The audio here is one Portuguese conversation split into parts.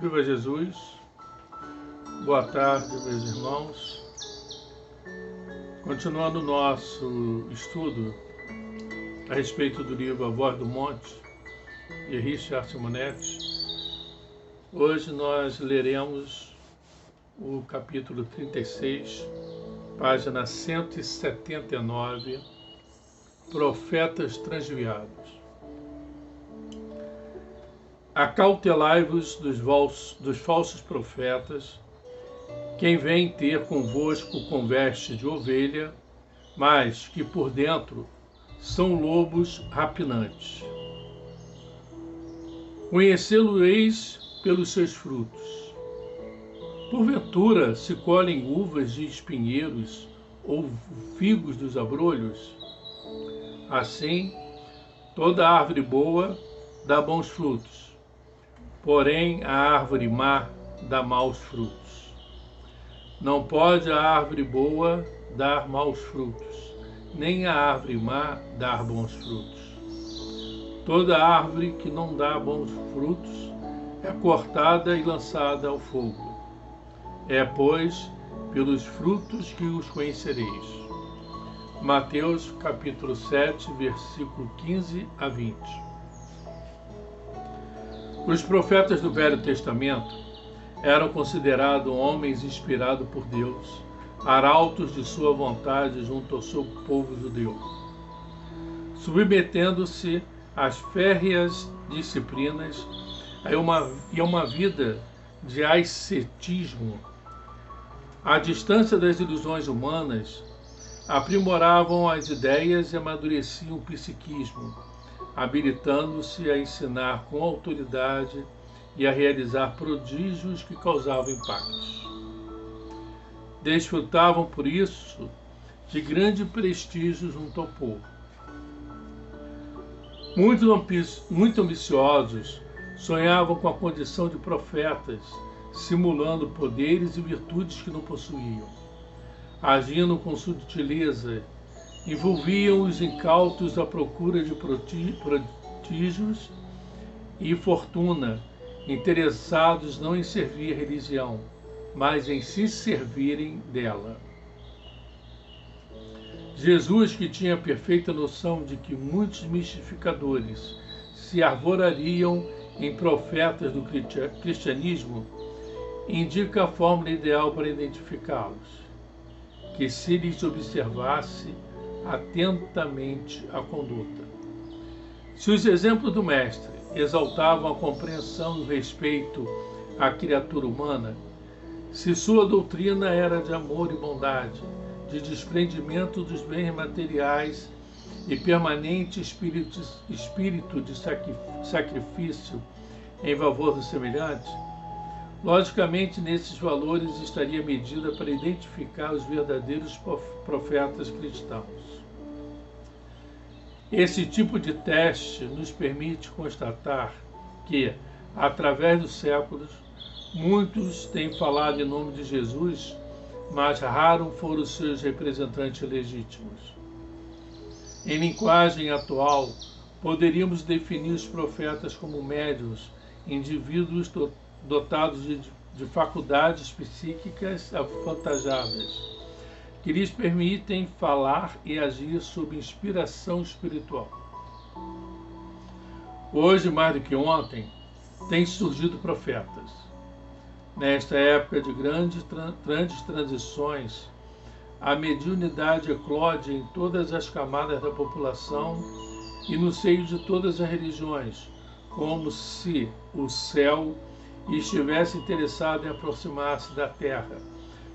Viva Jesus! Boa tarde, meus irmãos. Continuando o nosso estudo a respeito do livro A Voz do Monte, de Richard Simonetti, hoje nós leremos o capítulo 36, página 179, Profetas Transviados. Acautelai-vos dos falsos profetas, quem vem ter convosco com veste de ovelha, mas que por dentro são lobos rapinantes. Conhecê-lo-eis pelos seus frutos. Porventura se colhem uvas de espinheiros ou figos dos abrolhos? Assim, toda árvore boa dá bons frutos, porém a árvore má dá maus frutos. Não pode a árvore boa dar maus frutos, nem a árvore má dar bons frutos. Toda árvore que não dá bons frutos é cortada e lançada ao fogo. É, pois, pelos frutos que os conhecereis. Mateus capítulo 7, versículo 15 a 20. Os profetas do Velho Testamento eram considerados homens inspirados por Deus, arautos de sua vontade junto ao seu povo judeu, submetendo-se às férreas disciplinas e a uma vida de ascetismo. À distância das ilusões humanas, aprimoravam as ideias e amadureciam o psiquismo, habilitando-se a ensinar com autoridade e a realizar prodígios que causavam impactos. Desfrutavam, por isso, de grande prestígio junto ao povo. Muito ambiciosos, sonhavam com a condição de profetas, simulando poderes e virtudes que não possuíam. Agindo com sutileza, envolviam os incautos à procura de prodígios e fortuna, interessados não em servir a religião, mas em se servirem dela. Jesus, que tinha perfeita noção de que muitos mistificadores se arvorariam em profetas do cristianismo, indica a fórmula ideal para identificá-los: que se lhes observasse atentamente a conduta. Se os exemplos do Mestre exaltavam a compreensão e o respeito à criatura humana, se sua doutrina era de amor e bondade, de desprendimento dos bens materiais e permanente espírito de sacrifício em favor do semelhante, logicamente nesses valores estaria a medida para identificar os verdadeiros profetas cristãos. Esse tipo de teste nos permite constatar que, através dos séculos, muitos têm falado em nome de Jesus, mas raros foram os seus representantes legítimos. Em linguagem atual, poderíamos definir os profetas como médiuns, indivíduos dotados de faculdades psíquicas avantajadas, que lhes permitem falar e agir sob inspiração espiritual. Hoje, mais do que ontem, têm surgido profetas. Nesta época de grandes transições, a mediunidade eclode em todas as camadas da população e no seio de todas as religiões, como se o céu estivesse interessado em aproximar-se da terra,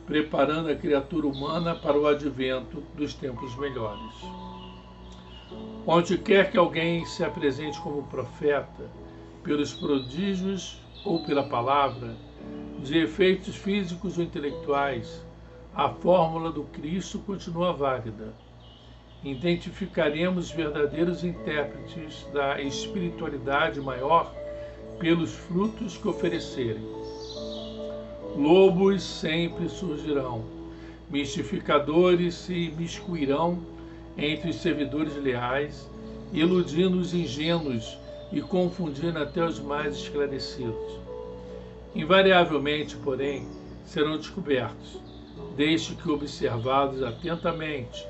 preparando a criatura humana para o advento dos tempos melhores. Onde quer que alguém se apresente como profeta, pelos prodígios ou pela palavra, de efeitos físicos ou intelectuais, a fórmula do Cristo continua válida. Identificaremos os verdadeiros intérpretes da espiritualidade maior pelos frutos que oferecerem. Lobos sempre surgirão, mistificadores se imiscuirão entre os servidores leais, iludindo os ingênuos e confundindo até os mais esclarecidos. Invariavelmente, porém, serão descobertos, desde que observados atentamente,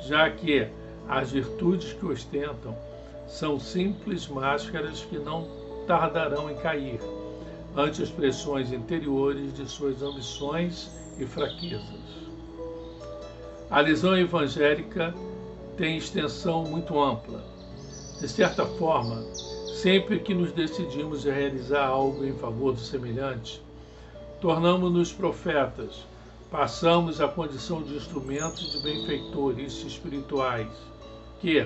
já que as virtudes que ostentam são simples máscaras que não tardarão em cair ante as pressões interiores de suas ambições e fraquezas. A visão evangélica tem extensão muito ampla. De certa forma, sempre que nos decidimos a realizar algo em favor do semelhante, tornamos-nos profetas, passamos à condição de instrumentos de benfeitores espirituais, que,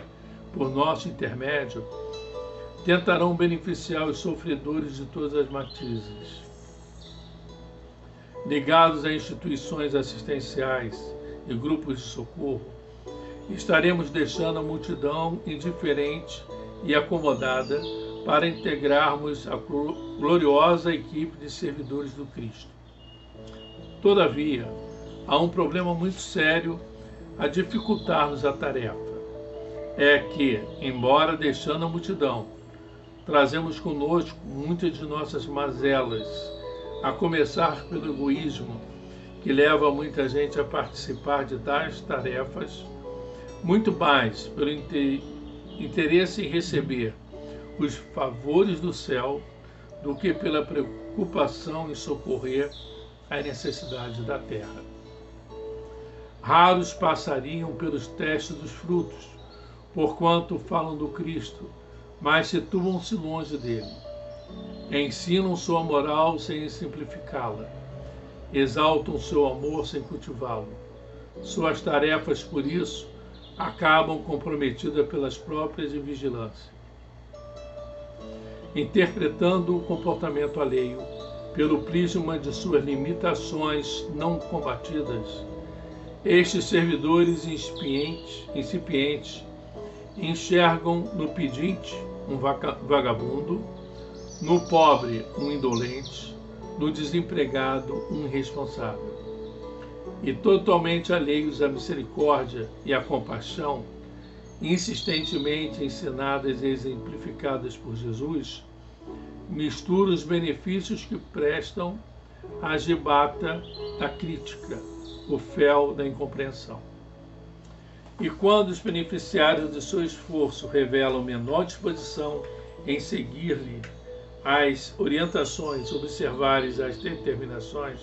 por nosso intermédio, tentarão beneficiar os sofredores de todas as matizes. Ligados a instituições assistenciais e grupos de socorro, estaremos deixando a multidão indiferente e acomodada para integrarmos a gloriosa equipe de servidores do Cristo. Todavia, há um problema muito sério a dificultar-nos a tarefa. É que, embora deixando a multidão, trazemos conosco muitas de nossas mazelas, a começar pelo egoísmo, que leva muita gente a participar de tais tarefas, muito mais pelo interesse em receber os favores do céu do que pela preocupação em socorrer as necessidades da terra. Raros passariam pelos testes dos frutos, porquanto falam do Cristo, mas situam-se longe dele. Ensinam sua moral sem simplificá-la. Exaltam seu amor sem cultivá-lo. Suas tarefas, por isso, acabam comprometidas pelas próprias invigilâncias. Interpretando o comportamento alheio pelo prisma de suas limitações não combatidas, estes servidores incipientes enxergam no pedinte um vagabundo, no pobre um indolente, no desempregado um irresponsável. E totalmente alheios à misericórdia e à compaixão, insistentemente ensinadas e exemplificadas por Jesus, mistura os benefícios que prestam à gibata da crítica, o fel da incompreensão. E quando os beneficiários de seu esforço revelam menor disposição em seguir-lhe as orientações, observar-lhes as determinações,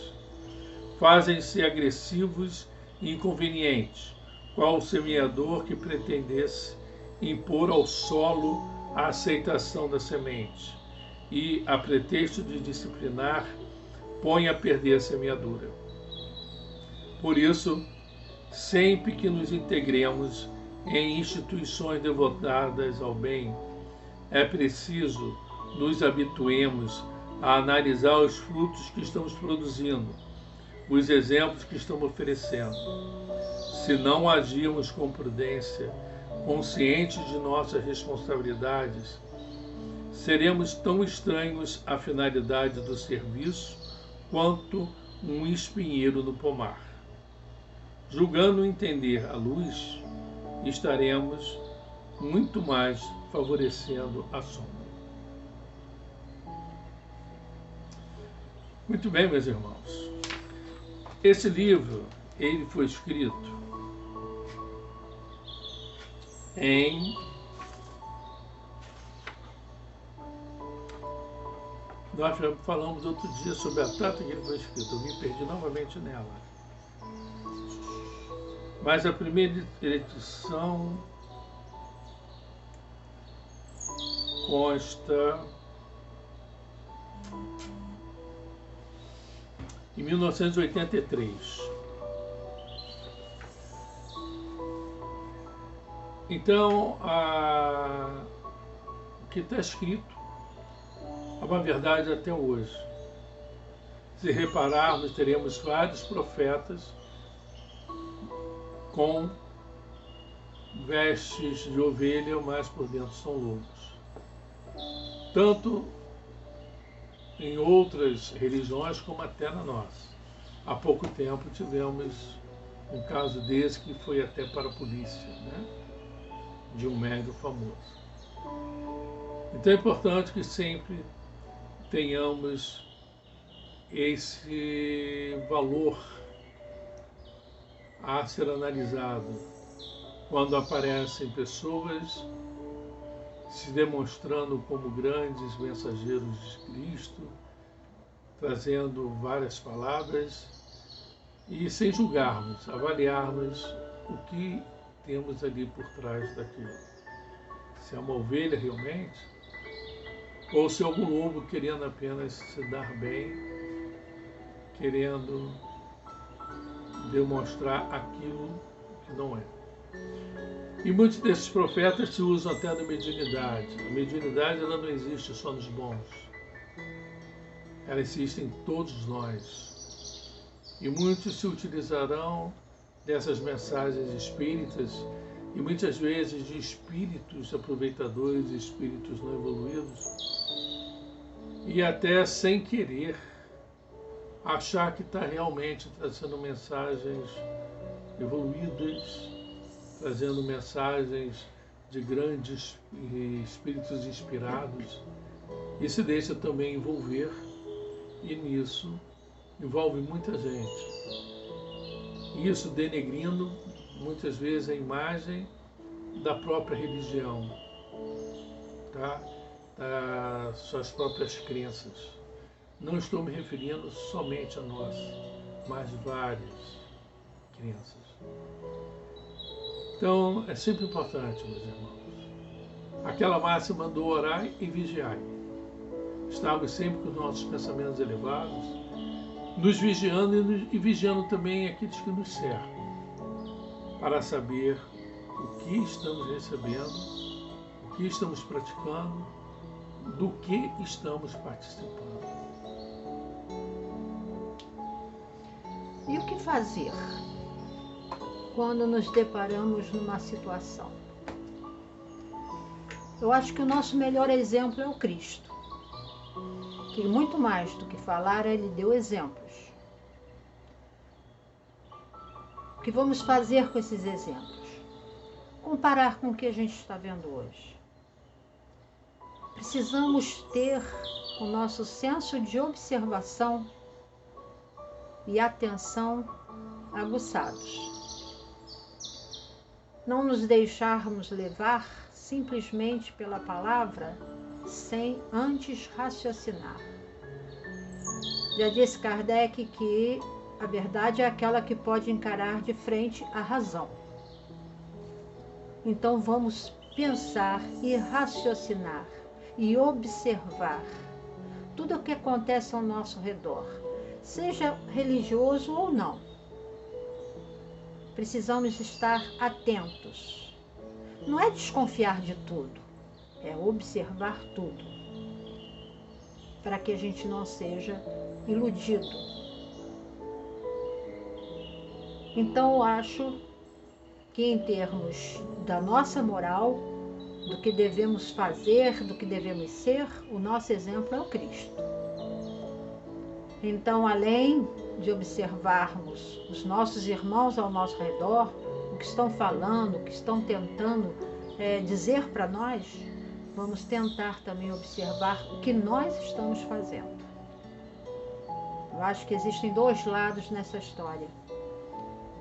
fazem-se agressivos e inconvenientes, qual o semeador que pretendesse impor ao solo a aceitação da semente e, a pretexto de disciplinar, põe a perder a semeadura. Por isso, sempre que nos integremos em instituições devotadas ao bem, é preciso nos habituemos a analisar os frutos que estamos produzindo, os exemplos que estamos oferecendo. Se não agirmos com prudência, conscientes de nossas responsabilidades, seremos tão estranhos à finalidade do serviço quanto um espinheiro no pomar. Julgando entender a luz, estaremos muito mais favorecendo a sombra. Muito bem, meus irmãos. Esse livro, ele foi escrito Nós já falamos outro dia sobre a data que ele foi escrito. Eu me perdi novamente nela. Mas a primeira edição consta em 1983. Então, o que está escrito é uma verdade até hoje. Se repararmos, teremos vários profetas com vestes de ovelha, mas por dentro são lobos. Tanto em outras religiões como até na nossa. Há pouco tempo tivemos um caso desse que foi até para a polícia, né? De um médium famoso. Então é importante que sempre tenhamos esse valor a ser analisado quando aparecem pessoas se demonstrando como grandes mensageiros de Cristo, trazendo várias palavras e, sem julgarmos, avaliarmos o que temos ali por trás daquilo. Se é uma ovelha realmente, ou se é algum lobo querendo apenas se dar bem, querendo demonstrar aquilo que não é. E muitos desses profetas se usam até da mediunidade. A mediunidade, ela não existe só nos bons. Ela existe em todos nós. E muitos se utilizarão dessas mensagens espíritas e muitas vezes de espíritos aproveitadores, espíritos não evoluídos, e até sem querer achar que está realmente trazendo mensagens evoluídas, trazendo mensagens de grandes espíritos inspirados, e se deixa também envolver, e nisso envolve muita gente. Isso denegrindo muitas vezes a imagem da própria religião, tá? Das suas próprias crenças. Não estou me referindo somente a nós, mas várias crenças. Então, é sempre importante, meus irmãos. Aquela máxima do orai e vigiai. Estarmos sempre com os nossos pensamentos elevados, nos vigiando e vigiando também aqueles que nos cercam, para saber o que estamos recebendo, o que estamos praticando, do que estamos participando. E o que fazer quando nos deparamos numa situação? Eu acho que o nosso melhor exemplo é o Cristo, que muito mais do que falar, ele deu exemplos. O que vamos fazer com esses exemplos? Comparar com o que a gente está vendo hoje. Precisamos ter o nosso senso de observação e atenção aguçados. Não nos deixarmos levar simplesmente pela palavra sem antes raciocinar. Já disse Kardec que a verdade é aquela que pode encarar de frente a razão. Então vamos pensar e raciocinar e observar tudo o que acontece ao nosso redor, seja religioso ou não. Precisamos estar atentos. Não é desconfiar de tudo, é observar tudo, para que a gente não seja iludido. Então eu acho que em termos da nossa moral, do que devemos fazer, do que devemos ser, o nosso exemplo é o Cristo. Então, além de observarmos os nossos irmãos ao nosso redor, o que estão falando, o que estão tentando dizer para nós, vamos tentar também observar o que nós estamos fazendo. Eu acho que existem dois lados nessa história.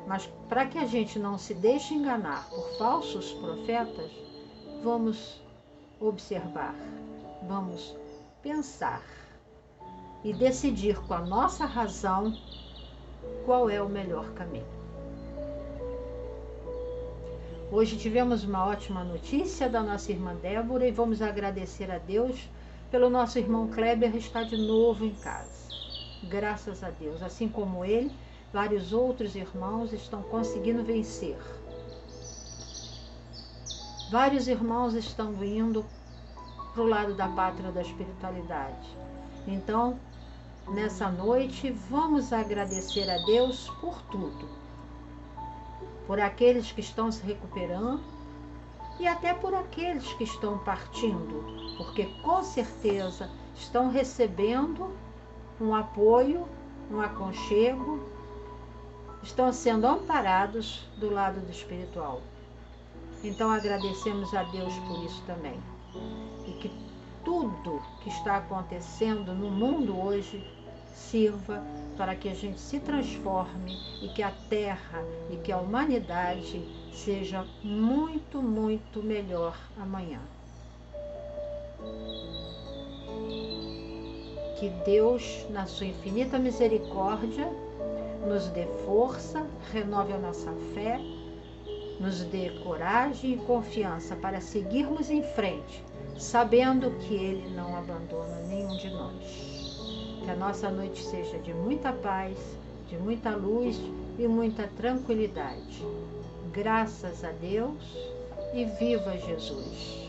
Mas para que a gente não se deixe enganar por falsos profetas, vamos observar, vamos pensar e decidir com a nossa razão qual é o melhor caminho. Hoje tivemos uma ótima notícia da nossa irmã Débora e vamos agradecer a Deus pelo nosso irmão Kleber estar de novo em casa. Graças a Deus, assim como ele, vários outros irmãos estão conseguindo vencer. Vários irmãos estão indo para o lado da pátria da espiritualidade. Então, nessa noite, vamos agradecer a Deus por tudo. Por aqueles que estão se recuperando e até por aqueles que estão partindo, porque com certeza estão recebendo um apoio, um aconchego, estão sendo amparados do lado do espiritual. Então agradecemos a Deus por isso também. E que tudo que está acontecendo no mundo hoje sirva para que a gente se transforme e que a Terra e que a humanidade seja muito, muito melhor amanhã. Que Deus, na sua infinita misericórdia, nos dê força, renove a nossa fé, nos dê coragem e confiança para seguirmos em frente, sabendo que Ele não abandona nenhum de nós. Que a nossa noite seja de muita paz, de muita luz e muita tranquilidade. Graças a Deus e viva Jesus!